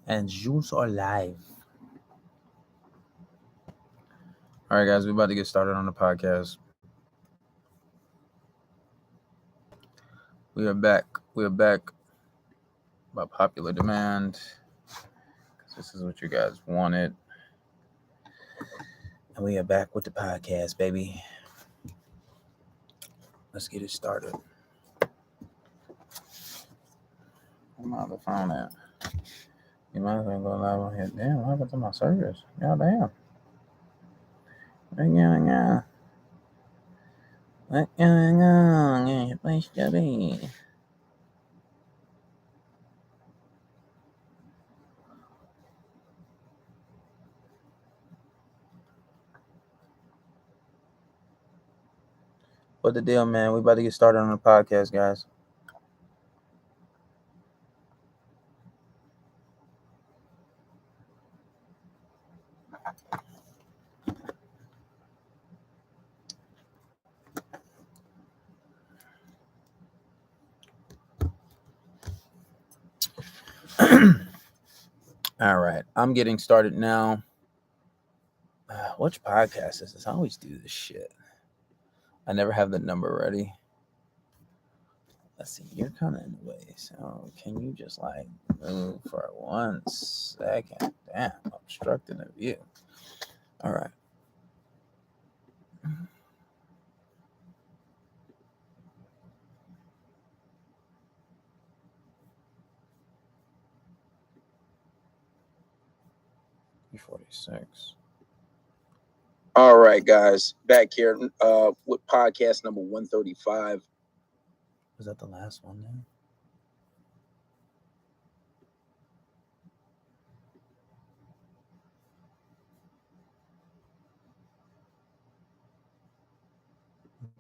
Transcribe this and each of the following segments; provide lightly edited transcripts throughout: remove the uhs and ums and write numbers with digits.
And Juice are live. All right, guys, we're about to get started on the podcast. We are back. We are back by popular demand. This is what you guys wanted. And we are back with the podcast, baby. Let's get it started. I'm on the phone at. You might as well go live on here. Damn, what happened to my service? God damn. What's going on? What's going on? It's supposed to be. What the deal, man? We about to get started on the podcast, guys. All right, I'm getting started now. Which podcast is this? I always do this shit. I never have the number ready. Let's see, you're kind of in the way. So can you just like move for 1 second? Damn, obstructing the view. All right. E46. All right, guys, back here with podcast number 135. Was that the last one then?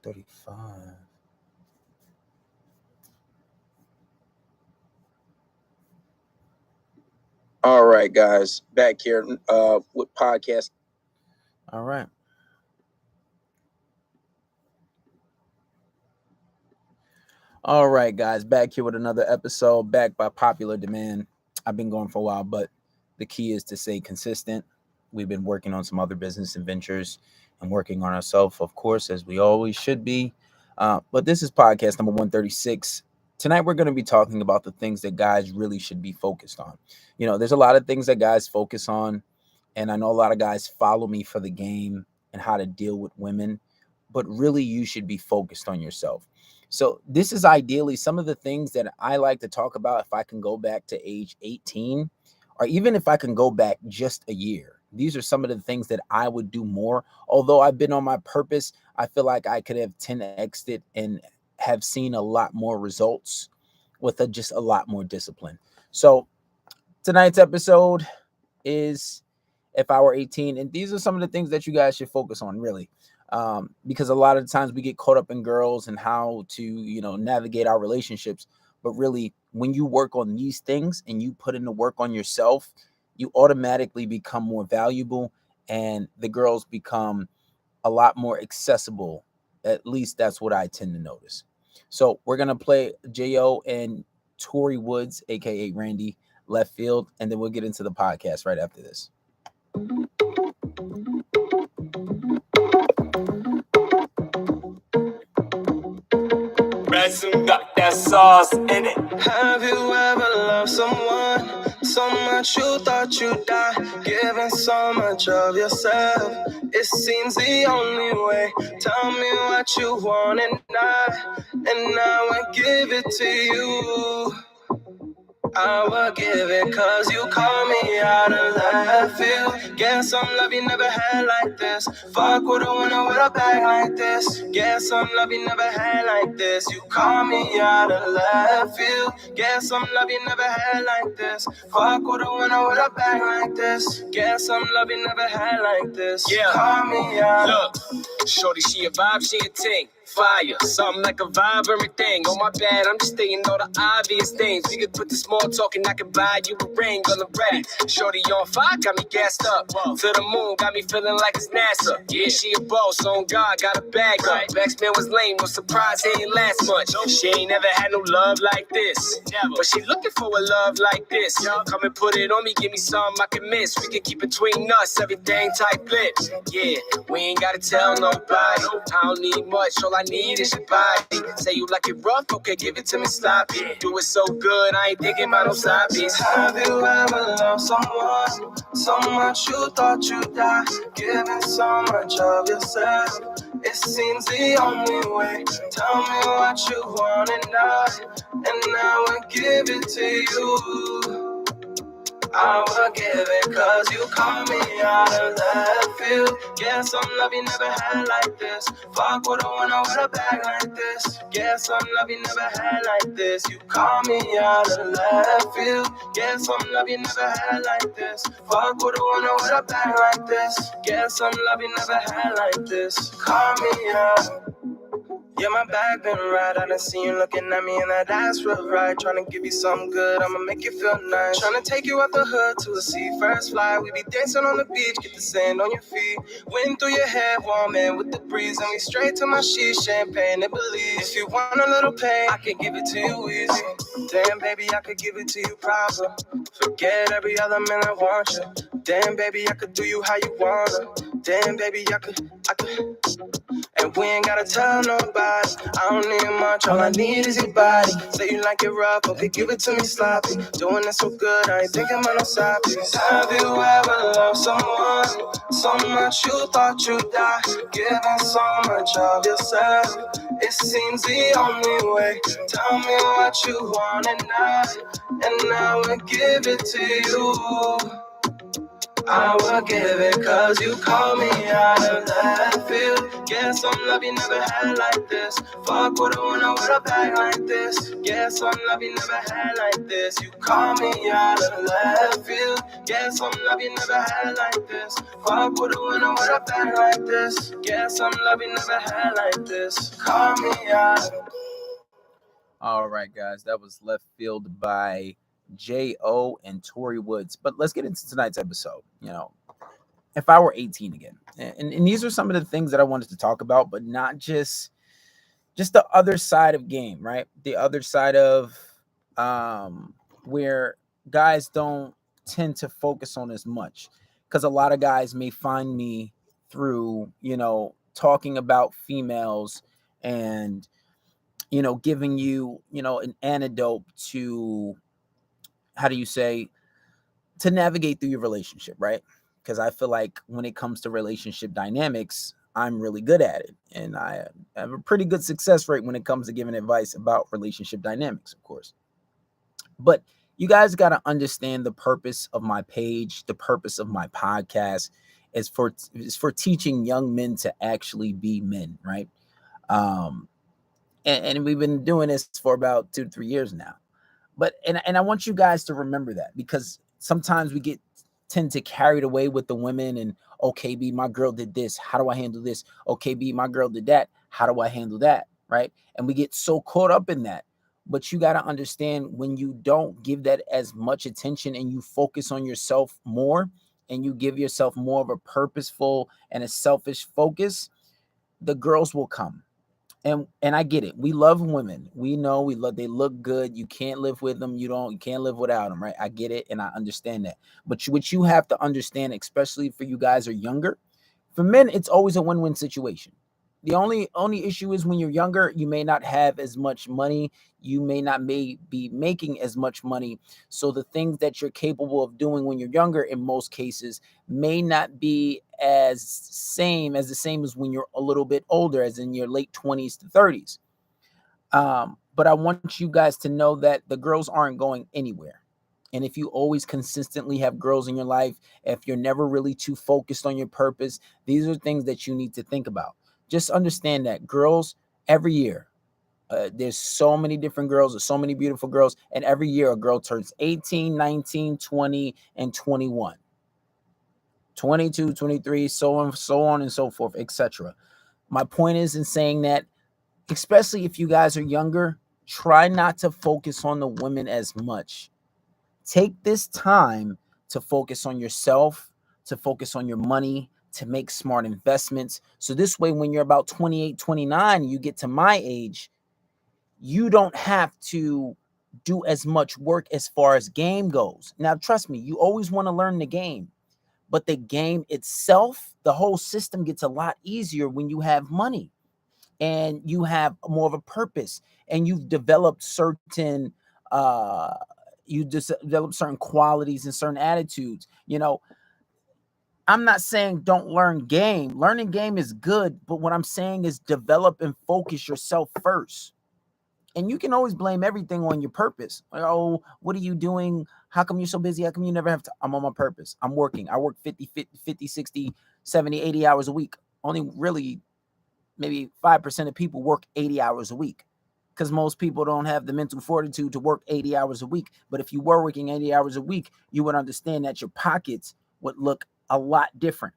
$35. All right, guys, back here with podcast. All right. All right, guys, back here with another episode, back by popular demand. I've been going for a while, but the key is to stay consistent. We've been working on some other business ventures and working on ourselves, of course, as we always should be. But this is podcast number 136. Tonight, we're going to be talking about the things that guys really should be focused on. You know, there's a lot of things that guys focus on, and I know a lot of guys follow me for the game and how to deal with women, but really you should be focused on yourself. So this is ideally some of the things that I like to talk about if I can go back to age 18, or even if I can go back just a year. These are some of the things that I would do more. Although I've been on my purpose, I feel like I could have 10x'd it and have seen a lot more results with just a lot more discipline. So tonight's episode is if I were 18, and these are some of the things that you guys should focus on, really. Because a lot of times we get caught up in girls and how to, navigate our relationships. But really, when you work on these things and you put in the work on yourself, you automatically become more valuable and the girls become a lot more accessible. At least that's what I tend to notice. So we're going to play J.O. and Tori Woods, a.k.a. Randy, left field, and then we'll get into the podcast right after this. Ransom got that sauce in it. Have you ever loved someone so much you thought you'd die, giving so much of yourself? It seems the only way. Tell me what you want and I will give it to you. I will give it cause you call me out of left field. Guess some love you never had like this. Fuck with a winner with a bag like this. Guess some love you never had like this. You call me out of left field. Guess some love you never had like this. Fuck with a winner with a bag like this. Guess some love you never had like this. Yeah. Call me out. Look, shorty, she a vibe, she a ting. fire, something like a vibe, everything. Oh my bad, I'm just stating all the obvious things. We could put the small talk and I could buy you a ring on the ready. Shorty on fire, got me gassed up. To the moon, got me feeling like it's NASA. Yeah, she a boss, on God, got a bag up. X-Men was lame, no surprise, he ain't last much. She ain't never had no love like this. But she looking for a love like this. Come and put it on me, give me something I can miss. We can keep between us, everything tight lips. Yeah, we ain't gotta tell nobody. I don't need much, all I need is your body. Say you like it rough, okay, give it to me sloppy. Do it so good, I ain't thinking about no side piece. Have you ever loved someone so much you thought you'd die? Giving so much of yourself, it seems the only way. Tell me what you want and I will give it to you. I will give it cause you call me out of left field. Yeah, some love you never had like this. Fuck with a winner with a bag like this. Yeah, some love you never had like this. You call me out of left field. Yeah, some love you never had like this. Fuck with a winner with a bag like this. Yeah, some love you never had like this. Call me out. Yeah, my bag been right. I done seen you looking at me and that ass real right. Tryna give you something good, I'ma make you feel nice. Tryna take you out the hood to a sea first flight. We be dancing on the beach, get the sand on your feet. Wind through your hair, warm in with the breeze. And we straight to my sheets, champagne and Belize. If you want a little pain, I can give it to you easy. Damn, baby, I could give it to you proper. Forget every other man I want you. Damn, baby, I could do you how you wanna. Damn, baby, I could. And we ain't gotta tell nobody. I don't need much, all I need is your body. Say you like it rough, okay, give it to me sloppy. Doing it so good, I ain't thinking about no side piece. Have you ever loved someone so much you thought you'd die? Giving so much of yourself, it seems the only way. Tell me what you want and I will give it to you. I will give it cause you call me out of left field. Yeah, some love you never had like this. Fuck with a winner with a bag like this. Yeah, some love you never had like this. You call me out of left field. Yeah, some love you never had like this. Fuck with a winner with a bag like this. Yeah, some love you never had like this. Call me out. All right, guys, that was Left Field by J.O. and Tory Woods. But let's get into tonight's episode. You know, if I were 18 again, and these are some of the things that I wanted to talk about, but not just the other side of game, right? The other side of where guys don't tend to focus on as much, because a lot of guys may find me through, you know, talking about females and, you know, giving you, you know, an antidote to, how do you say, to navigate through your relationship, right? Because I feel like when it comes to relationship dynamics, I'm really good at it. And I have a pretty good success rate when it comes to giving advice about relationship dynamics, of course. But you guys got to understand the purpose of my page, the purpose of my podcast is for teaching young men to actually be men, right? And we've been doing this for about 2 to 3 years now. But and I want you guys to remember that, because sometimes we tend to carried away with the women and, okay, B, my girl did this, how do I handle this? Okay, B, my girl did that, how do I handle that? Right? And we get so caught up in that. But you got to understand, when you don't give that as much attention and you focus on yourself more and you give yourself more of a purposeful and a selfish focus, the girls will come. And I get it. We love women. We know they look good. You can't live with them. You can't live without them, right? I get it, and I understand that. But what you have to understand, especially for you guys who are younger, for men, it's always a win-win situation. The only issue is when you're younger, you may not have as much money. You may not be making as much money. So the things that you're capable of doing when you're younger, in most cases, may not be the same as when you're a little bit older, as in your late 20s to 30s. But I want you guys to know that the girls aren't going anywhere. And if you always consistently have girls in your life, if you're never really too focused on your purpose, these are things that you need to think about. Just understand that girls, every year, there's so many different girls, there's so many beautiful girls, and every year a girl turns 18, 19, 20, and 21. 22, 23, so on and so forth, etc. My point is in saying that especially if you guys are younger, try not to focus on the women as much. Take this time to focus on yourself, to focus on your money, to make smart investments. So this way, when you're about 28, 29, you get to my age, you don't have to do as much work as far as game goes. Now, trust me, you always want to learn the game, but the game itself, the whole system gets a lot easier when you have money and you have more of a purpose and you've developed certain uh you just develop certain qualities and certain attitudes. I'm not saying don't learn game. Learning game is good, but what I'm saying is develop and focus yourself first. And you can always blame everything on your purpose. Like, oh, what are you doing? How come you're so busy? How come you never have to? I'm on my purpose. I'm working. I work 50, 60, 70, 80 hours a week. Only really maybe 5% of people work 80 hours a week, because most people don't have the mental fortitude to work 80 hours a week. But if you were working 80 hours a week, you would understand that your pockets would look a lot different.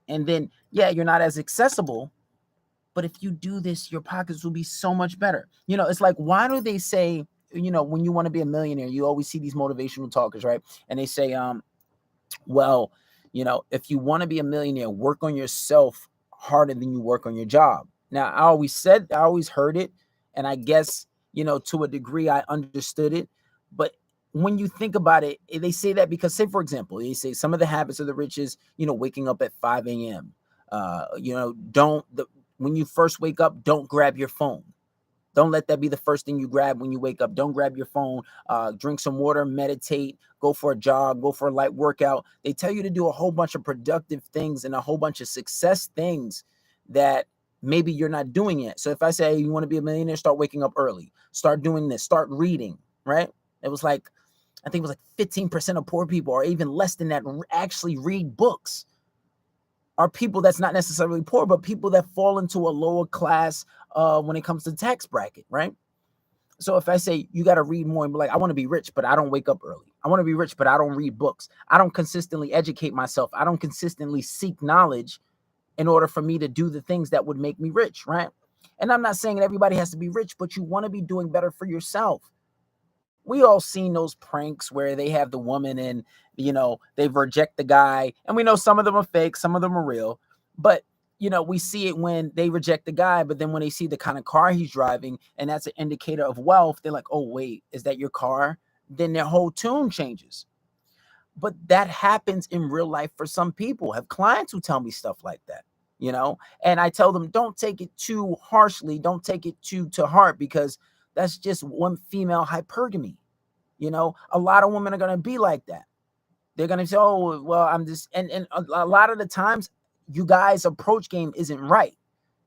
And then, yeah, you're not as accessible, but if you do this, your pockets will be so much better. It's like, why do they say, when you want to be a millionaire, you always see these motivational talkers, right? And they say, well, if you want to be a millionaire, work on yourself harder than you work on your job. Now, I always heard it, and I guess, to a degree I understood it. But when you think about it, they say that because, say, for example, they say some of the habits of the rich is, waking up at 5 a.m. When you first wake up, don't grab your phone. Don't let that be the first thing you grab when you wake up. Don't grab your phone. Drink some water, meditate, go for a jog, go for a light workout. They tell you to do a whole bunch of productive things and a whole bunch of success things that maybe you're not doing yet. So if I say, hey, you want to be a millionaire, start waking up early. Start doing this. Start reading, right? It was like, I think it was like 15% of poor people, or even less than that, actually read books. Are people that's not necessarily poor, but people that fall into a lower class when it comes to tax bracket, right? So if I say you got to read more and be like, I want to be rich, but I don't wake up early. I want to be rich, but I don't read books. I don't consistently educate myself. I don't consistently seek knowledge in order for me to do the things that would make me rich, right? And I'm not saying that everybody has to be rich, but you want to be doing better for yourself. We all seen those pranks where they have the woman and, they reject the guy. And we know some of them are fake, some of them are real. But, we see it when they reject the guy, but then when they see the kind of car he's driving, and that's an indicator of wealth, they're like, oh, wait, is that your car? Then their whole tune changes. But that happens in real life for some people. I have clients who tell me stuff like that, and I tell them, don't take it too harshly. Don't take it too to heart, because that's just one female hypergamy. A lot of women are going to be like that. They're going to say, oh, well, I'm just, and a lot of the times you guys' approach game isn't right.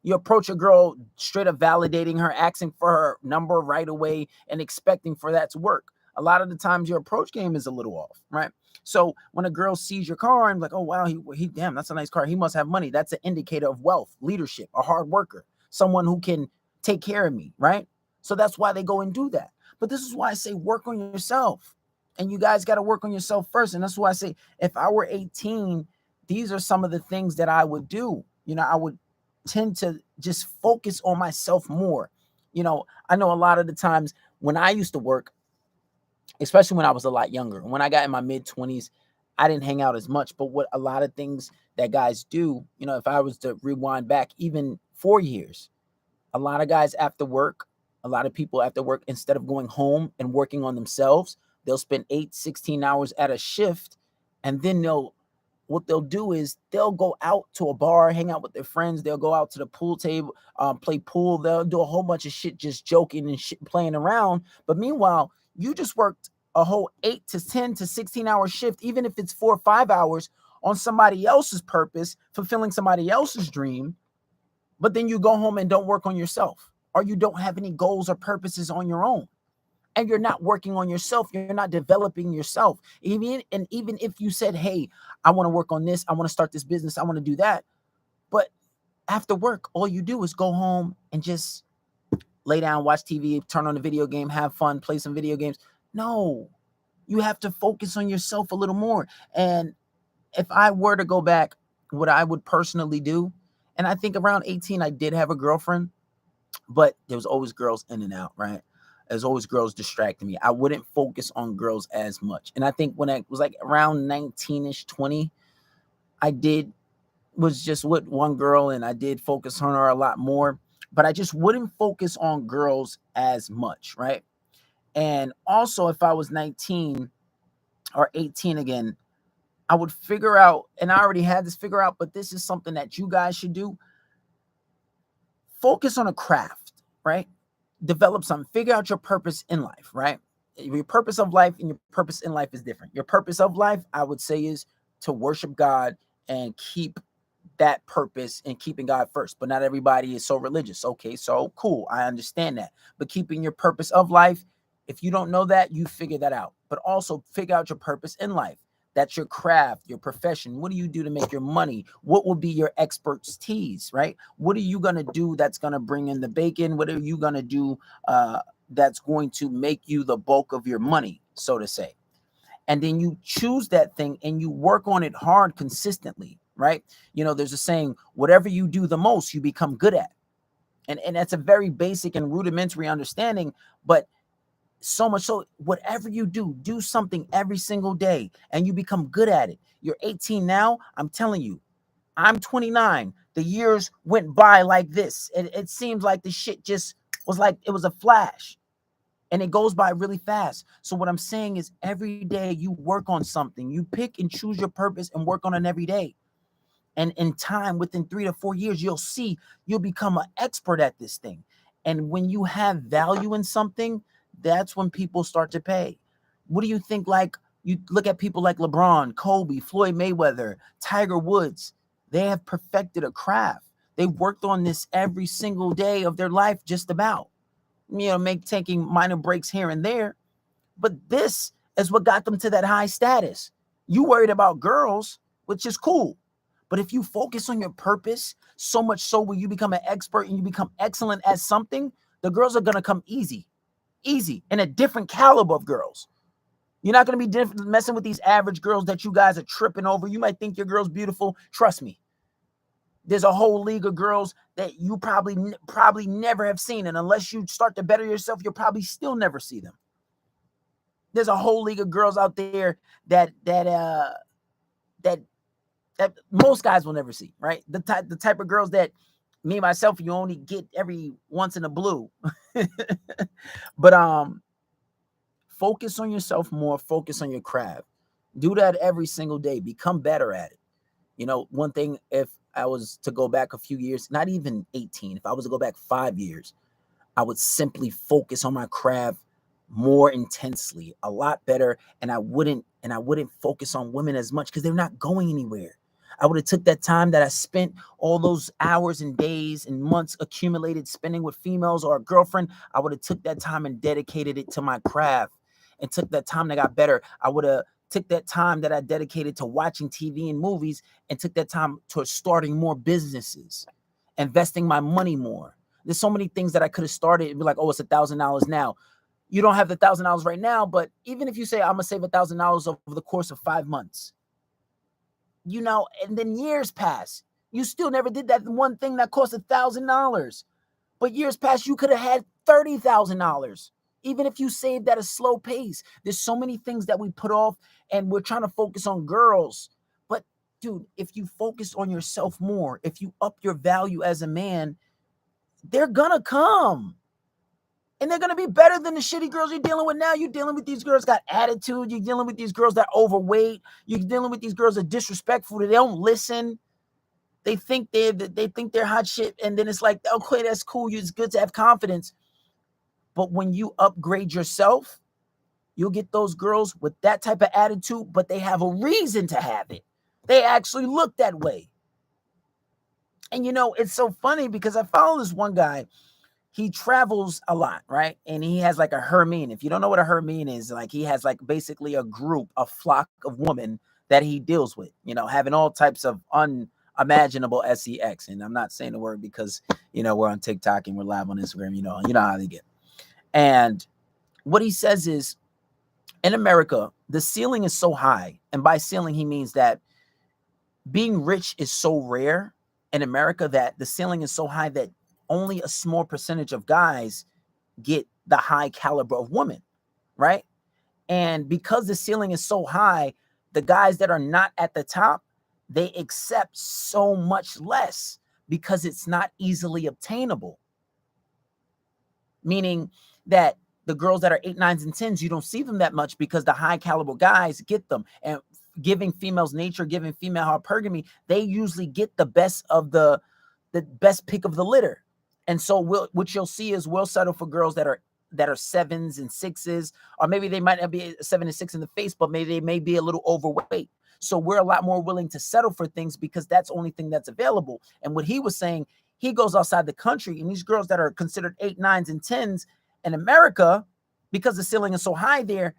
You approach a girl straight up validating her, asking for her number right away and expecting for that to work. A lot of the times your approach game is a little off, right? So when a girl sees your car and like, oh, wow, he damn, that's a nice car. He must have money. That's an indicator of wealth, leadership, a hard worker, someone who can take care of me, right? So that's why they go and do that. But this is why I say work on yourself. And you guys got to work on yourself first. And that's why I say, if I were 18, these are some of the things that I would do. I would tend to just focus on myself more. I know a lot of the times when I used to work, especially when I was a lot younger, when I got in my mid 20s, I didn't hang out as much. But what a lot of things that guys do, if I was to rewind back even 4 years, a lot of guys after work, a lot of people after work, instead of going home and working on themselves, they'll spend 8, 16 hours at a shift. And then what they'll do is they'll go out to a bar, hang out with their friends. They'll go out to the pool table, play pool. They'll do a whole bunch of shit, just joking and shit, playing around. But meanwhile, you just worked a whole 8 to 10 to 16-hour shift, even if it's 4 or 5 hours, on somebody else's purpose, fulfilling somebody else's dream. But then you go home and don't work on yourself, or you don't have any goals or purposes on your own. And you're not working on yourself. You're not developing yourself. Even if you said, hey, I want to work on this, I want to start this business, I want to do that. But after work, all you do is go home and just lay down, watch TV, turn on a video game, have fun, play some video games. No, you have to focus on yourself a little more. And if I were to go back, what I would personally do, and I think around 18, I did have a girlfriend, but there was always girls in and out, right? There's always girls distracting me. I wouldn't focus on girls as much. And I think when I was like around 19ish, 20, I did was just with one girl and I did focus on her a lot more, but I just wouldn't focus on girls as much, right? And also, if I was 19 or 18 again, I would figure out, and I already had this figure out, but this is something that you guys should do. Focus on a craft, right? Develop something, figure out your purpose in life, right? Your purpose of life and your purpose in life is different. Your purpose of life, I would say, is to worship God and keep that purpose and keeping God first. But not everybody is so religious. Okay, so cool. I understand that. But keeping your purpose of life, if you don't know that, you figure that out. But also figure out your purpose in life. That's your craft, your profession. What do you do to make your money? What will be your expertise, right? What are you going to do that's going to bring in the bacon? What are you going to do that's going to make you the bulk of your money, so to say? And then you choose that thing and you work on it hard consistently, right? You know, there's a saying, whatever you do the most, you become good at. And that's a very basic and rudimentary understanding, but so much so, whatever you do something every single day and you become good at it. You're 18 now. I'm telling you, I'm 29. The years went by like this. It seems like the shit just was like it was a flash. And it goes by really fast. So what I'm saying is every day you work on something. You pick and choose your purpose and work on it every day. And in time, within 3 to 4 years, you'll become an expert at this thing. And when you have value in something, that's when people start to pay. What do you think? Like, you look at people like LeBron, Kobe, Floyd Mayweather, Tiger Woods. They have perfected a craft. They worked on this every single day of their life, just about. Taking minor breaks here and there. But this is what got them to that high status. You worried about girls, which is cool. But if you focus on your purpose, so much so where you become an expert and you become excellent at something, the girls are going to come easy, and a different caliber of girls. You're not going to be messing with these average girls that you guys are tripping over. You might think your girl's beautiful. Trust me. There's a whole league of girls that you probably never have seen. And unless you start to better yourself, you'll probably still never see them. There's a whole league of girls out there that most guys will never see, right? The type of girls that me, myself, you only get every once in a blue. But focus on yourself more, focus on your craft. Do that every single day. Become better at it. One thing, if I was to go back a few years, not even 18, if I was to go back 5 years, I would simply focus on my craft more intensely, a lot better. And I wouldn't focus on women as much because they're not going anywhere. I would have took that time that I spent all those hours and days and months accumulated spending with females or a girlfriend. I would have took that time and dedicated it to my craft and took that time that got better. I would have took that time that I dedicated to watching TV and movies and took that time to starting more businesses, investing my money more. There's so many things that I could have started and be like, oh, it's $1,000 now. You don't have the $1,000 right now, but even if you say I'm gonna save $1,000 over the course of 5 months, and then years pass, you still never did that one thing that cost $1,000. But years pass, you could have had $30,000. Even if you saved at a slow pace. There's so many things that we put off and we're trying to focus on girls. But dude, if you focus on yourself more, if you up your value as a man, they're gonna come. And they're going to be better than the shitty girls you're dealing with now. You're dealing with these girls got attitude. You're dealing with these girls that overweight. You're dealing with these girls that are disrespectful. They don't listen. They think they're hot shit. And then it's like, okay, that's cool. It's good to have confidence. But when you upgrade yourself, you'll get those girls with that type of attitude, but they have a reason to have it. They actually look that way. And it's so funny because I follow this one guy. He travels a lot, right? And he has like a hermine. If you don't know what a hermine is, like he has like basically a group, a flock of women that he deals with, having all types of unimaginable sex. And I'm not saying the word because, we're on TikTok and we're live on Instagram, you know how they get. And what he says is, in America, the ceiling is so high. And by ceiling, he means that being rich is so rare in America that the ceiling is so high that only a small percentage of guys get the high caliber of women, right? And because the ceiling is so high, the guys that are not at the top, they accept so much less because it's not easily obtainable. Meaning that the girls that are 8, 9s, and 10s, you don't see them that much because the high caliber guys get them. And giving females nature, giving female hypergamy, they usually get the best of the best pick of the litter. And so what you'll see is we'll settle for girls that are 7s and 6s, or maybe they might not be 7 and 6 in the face, but maybe they may be a little overweight. So we're a lot more willing to settle for things because that's the only thing that's available. And what he was saying, he goes outside the country, and these girls that are considered 8, 9s, and 10s in America, because the ceiling is so high there,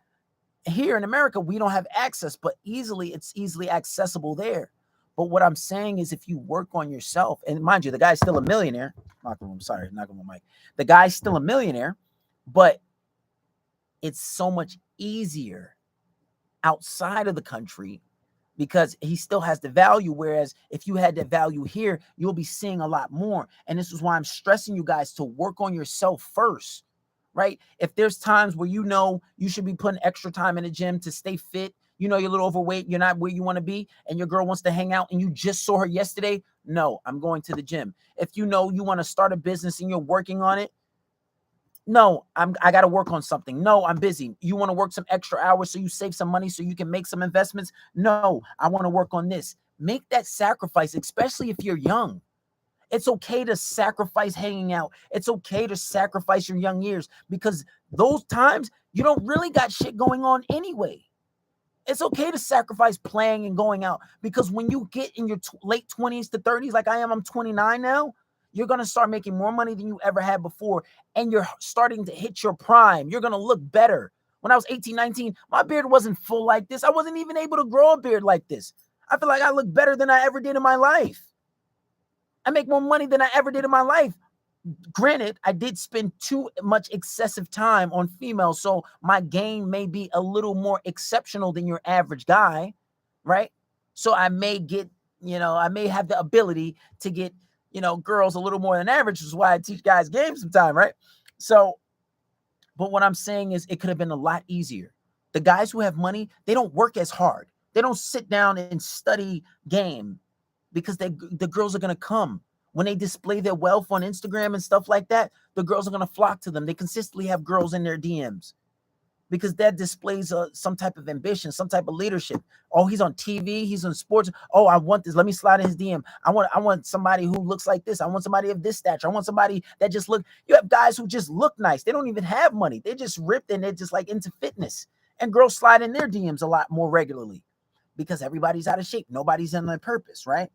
here in America, we don't have access, but it's easily accessible there. But what I'm saying is if you work on yourself, and mind you, the guy's still a millionaire. Knocking on my mic. The guy's still a millionaire, but it's so much easier outside of the country because he still has the value. Whereas if you had that value here, you'll be seeing a lot more. And this is why I'm stressing you guys to work on yourself first, right? If there's times where you know you should be putting extra time in the gym to stay fit, you know you're a little overweight, you're not where you want to be, and your girl wants to hang out and you just saw her yesterday, no, I'm going to the gym. If you know you want to start a business and you're working on it, no, I got to work on something. No, I'm busy. You want to work some extra hours so you save some money so you can make some investments? No, I want to work on this. Make that sacrifice, especially if you're young. It's okay to sacrifice hanging out. It's okay to sacrifice your young years because those times you don't really got shit going on anyway. It's okay to sacrifice playing and going out because when you get in your late 20s to 30s, like I am, I'm 29 now, you're going to start making more money than you ever had before. And you're starting to hit your prime. You're going to look better. When I was 18, 19, my beard wasn't full like this. I wasn't even able to grow a beard like this. I feel like I look better than I ever did in my life. I make more money than I ever did in my life. Granted, I did spend too much excessive time on females, so my game may be a little more exceptional than your average guy, right? So I may get, I may have the ability to get, girls a little more than average, which is why I teach guys game sometime, right? So, but what I'm saying is it could have been a lot easier. The guys who have money, they don't work as hard. They don't sit down and study game because the girls are going to come. When they display their wealth on Instagram and stuff like that, the girls are going to flock to them. They consistently have girls in their DMs because that displays some type of ambition, some type of leadership. Oh, he's on TV, he's on sports. Oh, I want this. Let me slide in his DM. I want somebody who looks like this. I want somebody of this stature. I want somebody that just look. You have guys who just look nice. They don't even have money. They're just ripped and they're just like into fitness. And girls slide in their DMs a lot more regularly because everybody's out of shape. Nobody's on their purpose, right?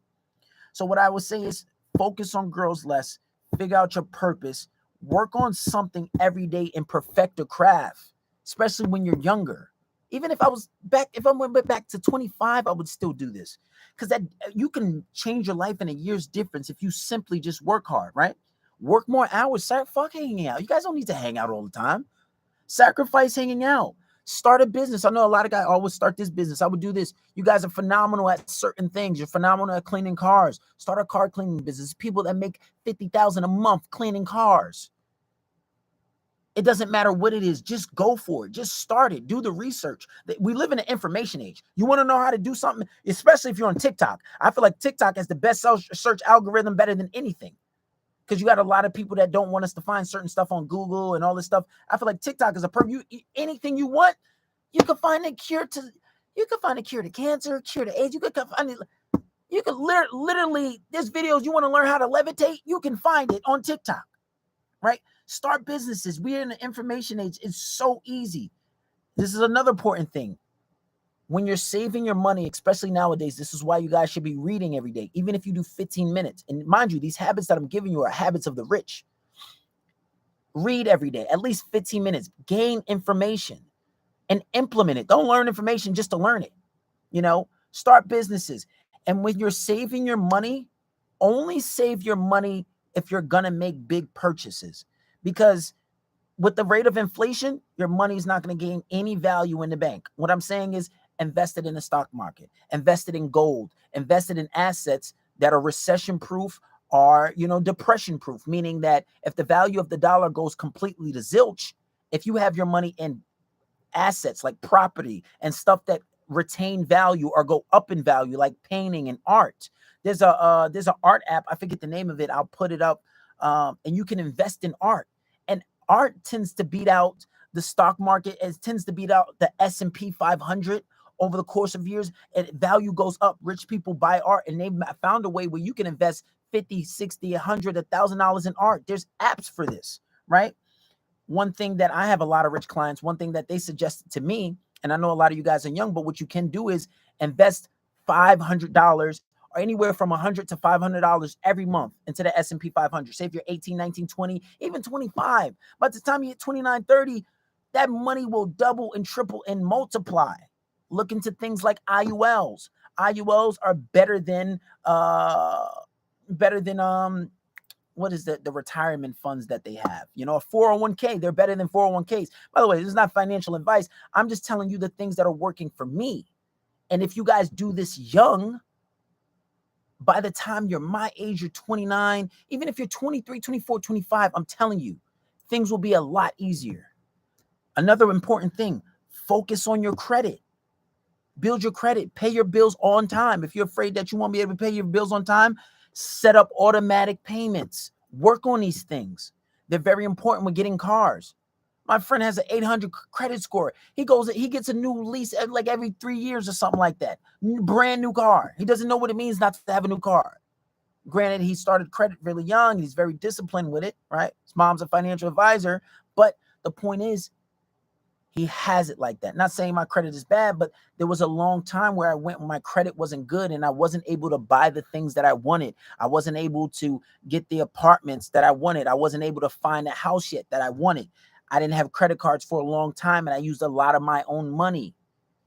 So what I would say is focus on girls less, figure out your purpose, work on something every day and perfect a craft, especially when you're younger. Even if I went back to 25, I would still do this because that you can change your life in a year's difference if you simply just work hard, right? Work more hours, fuck hanging out. You guys don't need to hang out all the time. Sacrifice hanging out. Start a business. I know a lot of guys always start this business. I would do this. You guys are phenomenal at certain things. You're phenomenal at cleaning cars. Start a car cleaning business. People that make $50,000 a month cleaning cars. It doesn't matter what it is. Just go for it. Just start it. Do the research. We live in an information age. You want to know how to do something, especially if you're on TikTok. I feel like TikTok has the best search algorithm better than anything. Because you got a lot of people that don't want us to find certain stuff on Google and all this stuff. I feel like TikTok is anything you want, you can find a cure to cancer, cure to AIDS. You can literally, there's videos you want to learn how to levitate, you can find it on TikTok, right? Start businesses. We're in the information age. It's so easy. This is another important thing. When you're saving your money, especially nowadays, this is why you guys should be reading every day, even if you do 15 minutes. And mind you, these habits that I'm giving you are habits of the rich. Read every day, at least 15 minutes. Gain information and implement it. Don't learn information just to learn it. Start businesses. And when you're saving your money, only save your money if you're going to make big purchases. Because with the rate of inflation, your money is not going to gain any value in the bank. What I'm saying is, invested in the stock market, invested in gold, invested in assets that are recession proof, are, depression proof, meaning that if the value of the dollar goes completely to zilch, if you have your money in assets like property and stuff that retain value or go up in value, like painting and art. There's a art app. I forget the name of it. I'll put it up. And you can invest in art. And art tends to beat out the stock market. It tends to beat out the S&P 500 over the course of years. And value goes up. Rich people buy art, and they've found a way where you can invest 50, 60, 100, $1,000 in art. There's apps for this, right? One thing that I have a lot of rich clients, one thing that they suggested to me, and I know a lot of you guys are young, but what you can do is invest $500 or anywhere from $100 to $500 every month into the S&P 500. Say if you're 18, 19, 20, even 25. By the time you hit 29, 30, that money will double and triple and multiply. Look into things like IULs. IULs are better than what is the retirement funds that they have? A 401k, they're better than 401ks. By the way, this is not financial advice. I'm just telling you the things that are working for me. And if you guys do this young, by the time you're my age, you're 29, even if you're 23, 24, 25, I'm telling you, things will be a lot easier. Another important thing, focus on your credit. Build your credit, pay your bills on time. If you're afraid that you won't be able to pay your bills on time, set up automatic payments. Work on these things. They're very important when getting cars. My friend has an 800 credit score. He gets a new lease like every 3 years or something like that. Brand new car. He doesn't know what it means not to have a new car. Granted, he started credit really young. He's very disciplined with it, right? His mom's a financial advisor. But the point is, he has it like that. Not saying my credit is bad, but there was a long time where I went when my credit wasn't good and I wasn't able to buy the things that I wanted. I wasn't able to get the apartments that I wanted. I wasn't able to find the house yet that I wanted. I didn't have credit cards for a long time, and I used a lot of my own money.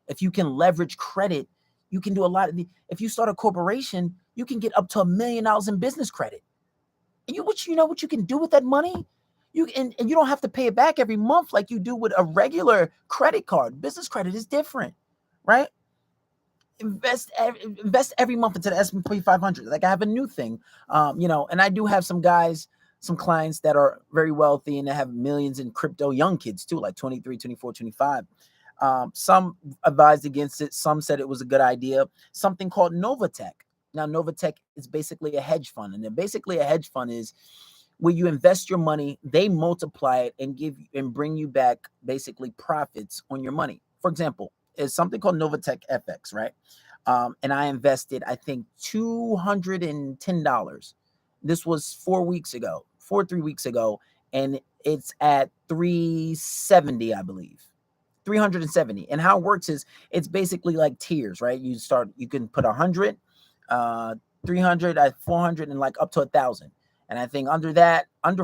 If you can leverage credit, you can do a lot. If you start a corporation, you can get up to $1 million in business credit. And you know what you can do with that money? And you don't have to pay it back every month like you do with a regular credit card. Business credit is different, right? Invest every month into the S&P 500. Like I have a new thing, and I do have some clients that are very wealthy and they have millions in crypto, young kids too, like 23, 24, 25. Some advised against it. Some said it was a good idea. Something called Novatech. Now, Novatech is basically a hedge fund. And then basically a hedge fund is where you invest your money, they multiply it and bring you back basically profits on your money. For example, is something called Novatech FX, right? And I invested, I think, $210. This was 3 weeks ago, and it's at 370, I believe. 370. And how it works is it's basically like tiers, right? You can put 100, 300, 400, and like up to 1,000. And I think under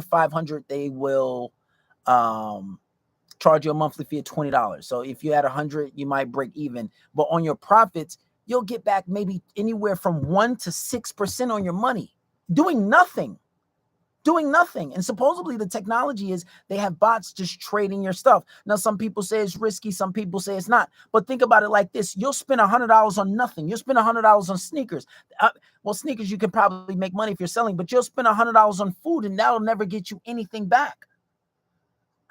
500, they will charge you a monthly fee of $20. So if you had 100, you might break even. But on your profits, you'll get back maybe anywhere from 1% to 6% on your money, doing nothing. And supposedly the technology is they have bots just trading your stuff. Now, some people say it's risky. Some people say it's not. But think about it like this. You'll spend $100 on nothing. You'll spend $100 on sneakers. Sneakers, you can probably make money if you're selling, but you'll spend $100 on food and that'll never get you anything back.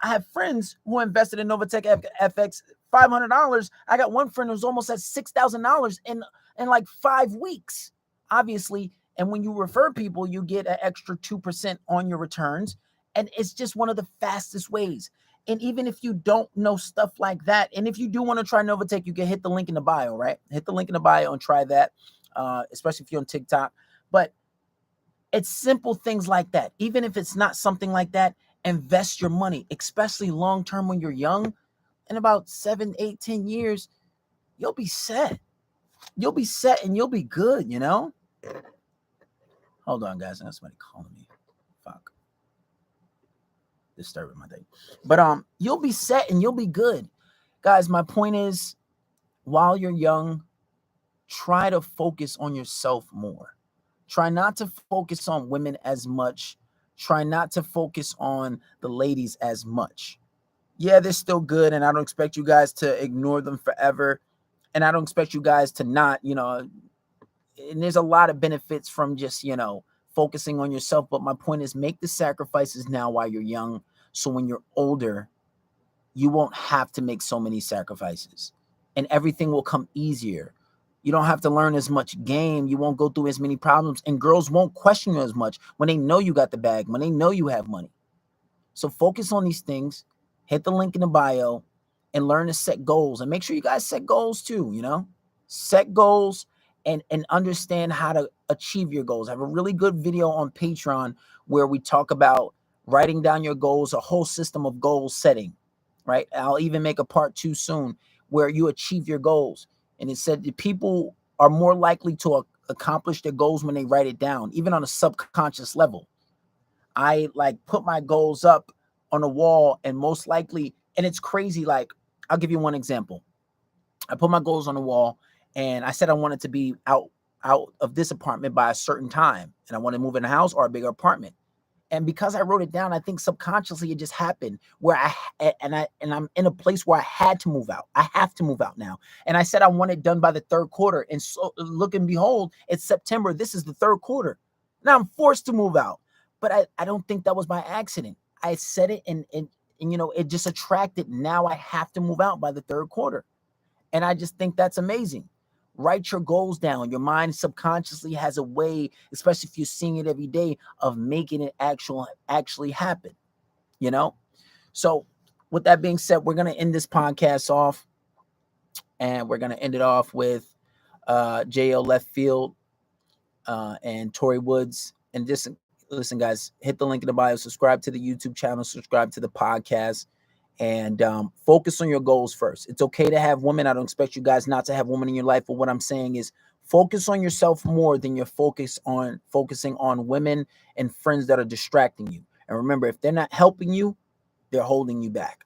I have friends who invested in Novatech FX, $500. I got one friend who's almost at $6,000 in like 5 weeks. Obviously, and when you refer people, you get an extra 2% on your returns. And it's just one of the fastest ways. And even if you don't know stuff like that, and if you do want to try Novatech, you can hit the link in the bio, right? Hit the link in the bio and try that, especially if you're on TikTok. But it's simple things like that. Even if it's not something like that, invest your money, especially long-term when you're young. In about 7, 8, 10 years, you'll be set. You'll be set and you'll be good, Hold on, guys. I got somebody calling me. Fuck. Disturbing my day. But you'll be set and you'll be good. Guys, my point is, while you're young, try to focus on yourself more. Try not to focus on women as much. Try not to focus on the ladies as much. Yeah, they're still good, and I don't expect you guys to ignore them forever. And I don't expect you guys to not, and there's a lot of benefits from just, focusing on yourself. But my point is, make the sacrifices now while you're young, so when you're older, you won't have to make so many sacrifices and everything will come easier. You don't have to learn as much game. You won't go through as many problems, and girls won't question you as much when they know you got the bag, when they know you have money. So focus on these things, hit the link in the bio, and learn to set goals. And make sure you guys set goals too, set goals and understand how to achieve your goals. I have a really good video on Patreon where we talk about writing down your goals, a whole system of goal setting, right? I'll even make a part 2 soon where you achieve your goals. And it said that people are more likely to accomplish their goals when they write it down, even on a subconscious level. I put my goals up on a wall, and most likely, and it's crazy. I'll give you one example. I put my goals on the wall, and I said I wanted to be out of this apartment by a certain time, and I want to move in a house or a bigger apartment. And because I wrote it down, I think subconsciously it just happened where I'm in a place where I had to move out. I have to move out now. And I said I want it done by the 3rd quarter. And so look and behold, it's September. This is the 3rd quarter. Now I'm forced to move out. But I don't think that was by accident. I said it and it just attracted. Now I have to move out by the 3rd quarter. And I just think that's amazing. Write your goals down. Your mind subconsciously has a way, especially if you're seeing it every day, of making it actually happen, So with that being said, we're going to end this podcast off, and we're going to end it off with J.O. Left Field and Tory Woods. And just listen, guys, hit the link in the bio, subscribe to the YouTube channel, subscribe to the podcast, and focus on your goals first. It's okay to have women. I don't expect you guys not to have women in your life, but what I'm saying is focus on yourself more than you're focusing on women and friends that are distracting you. And remember, if they're not helping you, they're holding you back.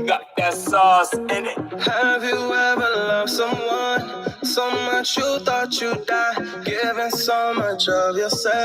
Got that sauce in it. Have you ever loved someone so much you thought you'd die, giving so much of yourself?